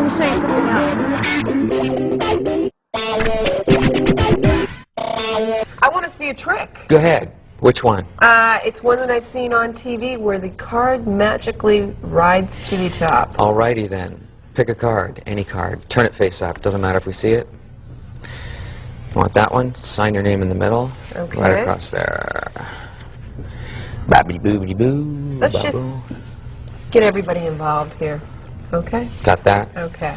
me show you something else. I want to see a trick. Go ahead. Which one? It's one that I've seen on TV where the card magically rides to the top. Alrighty then. Pick a card, any card. Turn it face up. Doesn't matter if we see it. You want that one? Sign your name in the middle. Okay. Right across there. Babbity boobity boo. Let's just get everybody involved here. Okay? Got that? Okay.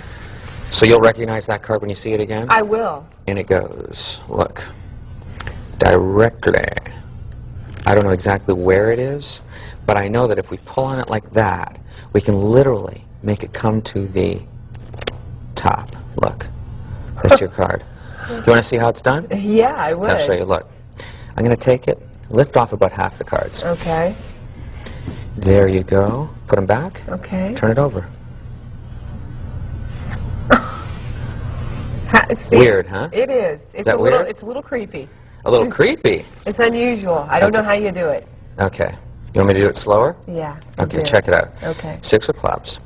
So you'll recognize that card when you see it again? I will. In it goes. Look. Directly. I don't know exactly where it is, but I know that if we pull on it like that, we can literally make it come to the top. Look. That's your card. Do you want to see how it's done? Yeah, I would. I'll show you. Look. I'm going to take it, lift off about half the cards. Okay. There you go. Put them back. Okay. Turn it over. See, weird, huh? It is. It's that weird? It's a little creepy. A little creepy. It's unusual. I don't know how you do it. Okay. You want me to do it slower? Yeah. Okay, check it out. Okay. 6 of clubs.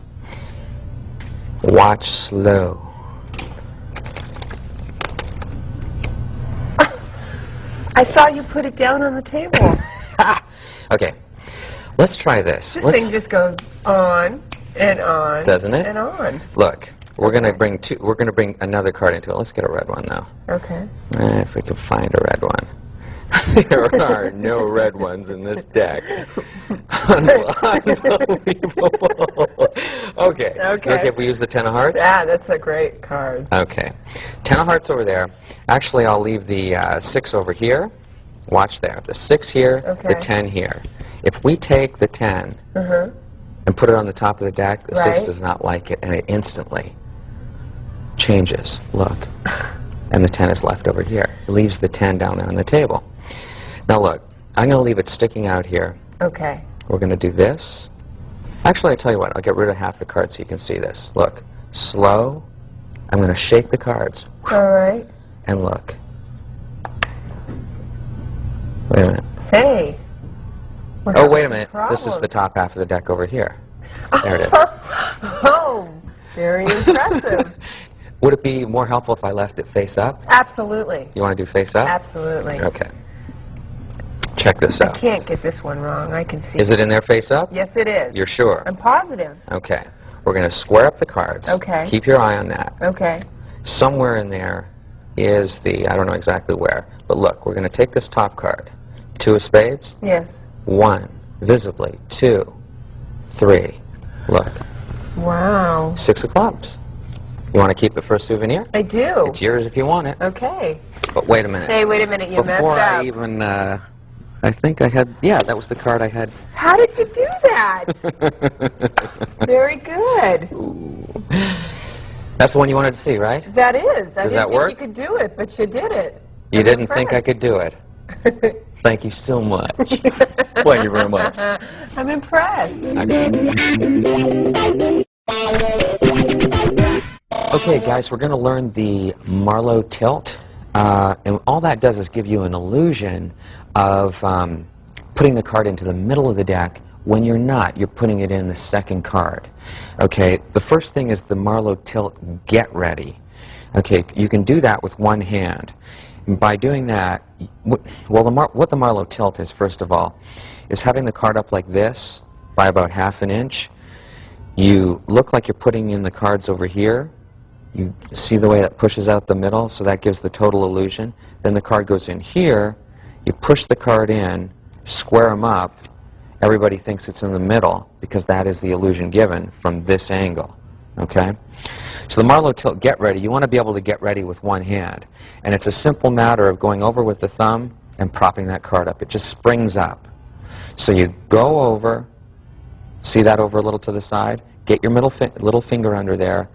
Watch slow. I saw you put it down on the table. Okay. Let's try this. This thing just goes on and on. Doesn't it? And on. Look, we're gonna bring another card into it. Let's get a red one though. Okay. If we can find a red one. There are no red ones in this deck. Unbelievable. Okay. Okay. Is it okay if we use the 10 of hearts? Yeah, that's a great card. Okay. 10 of hearts over there. Actually, I'll leave the 6 over here. Watch there. The 6 here, the 10 here. If we take the 10 and put it on the top of the deck, the 6 does not like it, and it instantly changes. Look. And the 10 is left over here. It leaves the 10 down there on the table. Now look, I'm going to leave it sticking out here. Okay. We're going to do this. Actually, I tell you what, I'll get rid of half the cards so you can see this. Look, slow. I'm going to shake the cards. All right. And look. Wait a minute. Hey. Oh, wait a minute. This is the top half of the deck over here. There it is. Oh, very impressive. Would it be more helpful if I left it face up? Absolutely. You want to do face up? Absolutely. Okay. Check this out. I can't get this one wrong. I can see. Is it in there face up? Yes, it is. You're sure? I'm positive. Okay. We're going to square up the cards. Okay. Keep your eye on that. Okay. Somewhere in there is the, I don't know exactly where, but look, we're going to take this top card. 2 of spades. Yes. 1, visibly. 2, 3. Look. Wow. 6 of clubs. You want to keep it for a souvenir? I do. It's yours if you want it. Okay. But wait a minute. Hey, wait a minute. You messed up. Before I even, I think I had, yeah, that was the card I had. How did you do that? Very good. Ooh. That's the one you wanted to see, right? That is. I Does didn't that work? think you could do it, but you did it. You didn't think I could do it. Thank you so much. Thank you very much. I'm impressed. Okay, guys, we're going to learn the Marlowe tilt. And all that does is give you an illusion of putting the card into the middle of the deck. When you're not, you're putting it in the second card. Okay, the first thing is the Marlowe tilt get ready. Okay, you can do that with one hand. And by doing that, well, what the Marlowe tilt is, first of all, is having the card up like this by about ½ an inch. You look like you're putting in the cards over here. You see the way that pushes out the middle, so that gives the total illusion. Then the card goes in here. You push the card in, square them up. Everybody thinks it's in the middle because that is the illusion given from this angle. Okay? So the Marlowe tilt get ready, you want to be able to get ready with one hand. And it's a simple matter of going over with the thumb and propping that card up. It just springs up. So you go over, see that over a little to the side, get your little finger under there,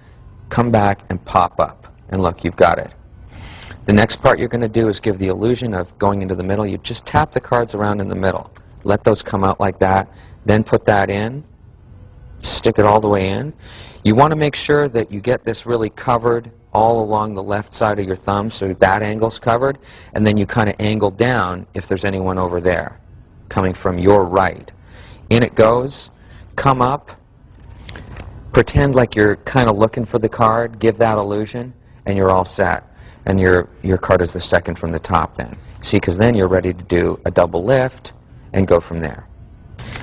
come back and pop up. And look, you've got it. The next part you're going to do is give the illusion of going into the middle. You just tap the cards around in the middle. Let those come out like that. Then put that in. Stick it all the way in. You want to make sure that you get this really covered all along the left side of your thumb so that angle's covered. And then you kind of angle down if there's anyone over there coming from your right. In it goes. Come up. pretend like you're kind of looking for the card, give that illusion, and you're all set. And your card is the second from the top then. See, because then you're ready to do a double lift and go from there.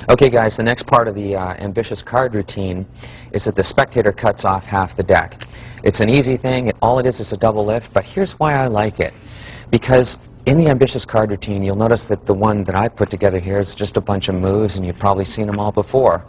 Okay guys, the next part of the ambitious card routine is that the spectator cuts off half the deck. It's an easy thing, all it is a double lift, but here's why I like it. Because in the ambitious card routine, you'll notice that the one that I put together here is just a bunch of moves, and you've probably seen them all before.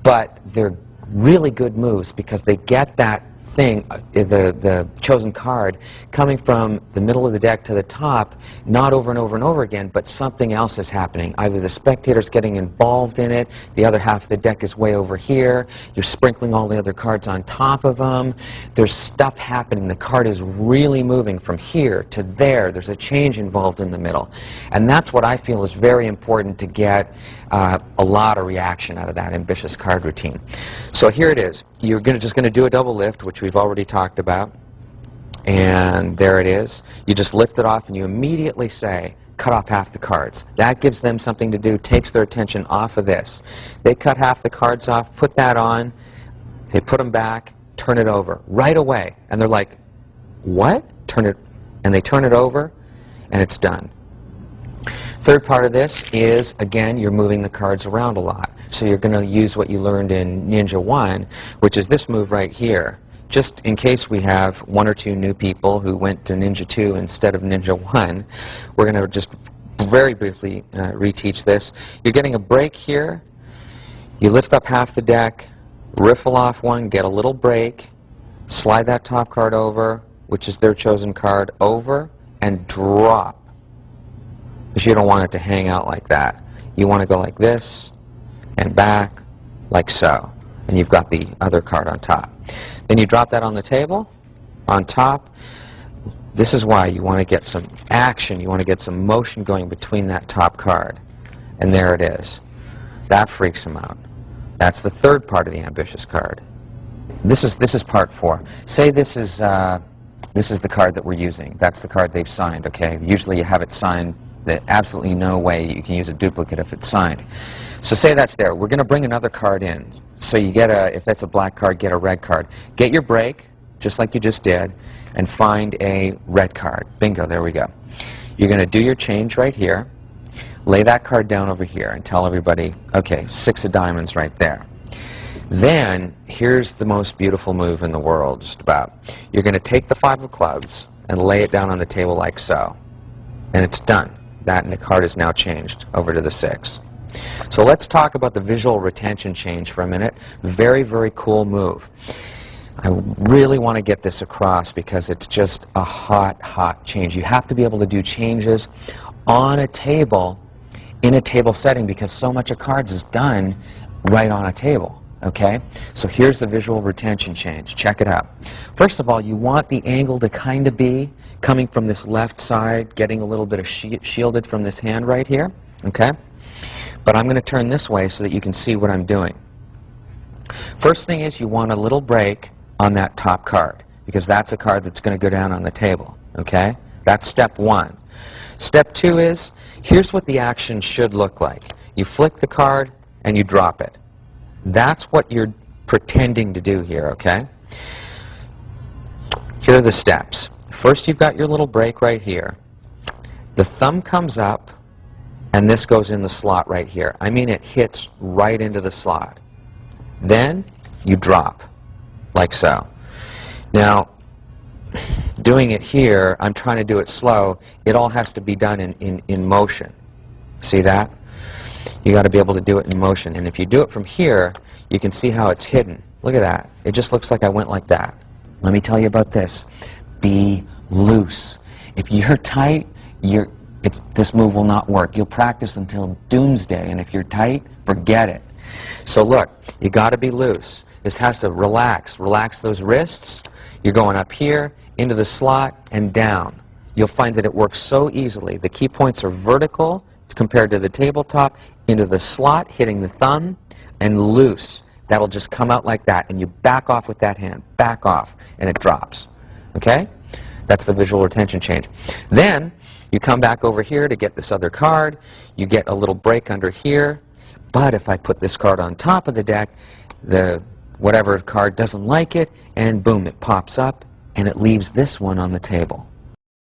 But they're really good moves because they get that thing, the chosen card, coming from the middle of the deck to the top, not over and over and over again, but something else is happening. Either the spectator's getting involved in it, the other half of the deck is way over here, you're sprinkling all the other cards on top of them, there's stuff happening, the card is really moving from here to there, there's a change involved in the middle. And that's what I feel is very important to get a lot of reaction out of that ambitious card routine. So here it is. You're just going to do a double lift, which we've already talked about. And there it is. You just lift it off and you immediately say, cut off half the cards. That gives them something to do, takes their attention off of this. They cut half the cards off, put that on, they put them back, turn it over right away. And they're like, what? Turn it, and they turn it over, and it's done. Third part of this is, again, you're moving the cards around a lot. So you're going to use what you learned in Ninja 1, which is this move right here. Just in case we have one or two new people who went to Ninja 2 instead of Ninja 1, we're going to just very briefly reteach this. You're getting a break here. You lift up half the deck, riffle off one, get a little break, slide that top card over, which is their chosen card, over, and drop. Because you don't want it to hang out like that. You want to go like this, and back, like so. And you've got the other card on top. Then you drop that on the table, on top. This is why you want to get some action, you want to get some motion going between that top card. And there it is. That freaks them out. That's the third part of the ambitious card. This is part 4. Say this is the card that we're using. That's the card they've signed, okay? Usually you have it signed. There's absolutely no way you can use a duplicate if it's signed. So say that's there. We're going to bring another card in. So you get if that's a black card, get a red card. Get your break, just like you just did, and find a red card. Bingo, there we go. You're going to do your change right here, lay that card down over here, and tell everybody, okay, 6 of diamonds right there. Then, here's the most beautiful move in the world, just about. You're going to take the 5 of clubs and lay it down on the table like so. And it's done. That and the card is now changed over to the 6. So let's talk about the visual retention change for a minute. Very, very cool move. I really want to get this across because it's just a hot, hot change. You have to be able to do changes on a table, in a table setting, because so much of cards is done right on a table. Okay? So here's the visual retention change. Check it out. First of all, you want the angle to kind of be coming from this left side, getting a little bit of shielded from this hand right here. Okay? But I'm going to turn this way so that you can see what I'm doing. First thing is you want a little break on that top card, because that's a card that's going to go down on the table. Okay? That's step 1. Step 2 is, here's what the action should look like. You flick the card and you drop it. That's what you're pretending to do here, okay? Here are the steps. First, you've got your little break right here. The thumb comes up, and this goes in the slot right here. I mean, it hits right into the slot. Then, you drop, like so. Now, doing it here, I'm trying to do it slow. It all has to be done in motion. See that? You got to be able to do it in motion. And if you do it from here, you can see how it's hidden. Look at that. It just looks like I went like that. Let me tell you about this. Be loose. If you're tight, this move will not work. You'll practice until doomsday, and if you're tight, forget it. So look, you got to be loose. This has to relax. Relax those wrists. You're going up here, into the slot, and down. You'll find that it works so easily. The key points are vertical compared to the tabletop, into the slot, hitting the thumb, and loose. That'll just come out like that, and you back off with that hand. Back off, and it drops. Okay? That's the visual retention change. Then, you come back over here to get this other card. You get a little break under here. But if I put this card on top of the deck, the whatever card doesn't like it, and boom, it pops up, and it leaves this one on the table.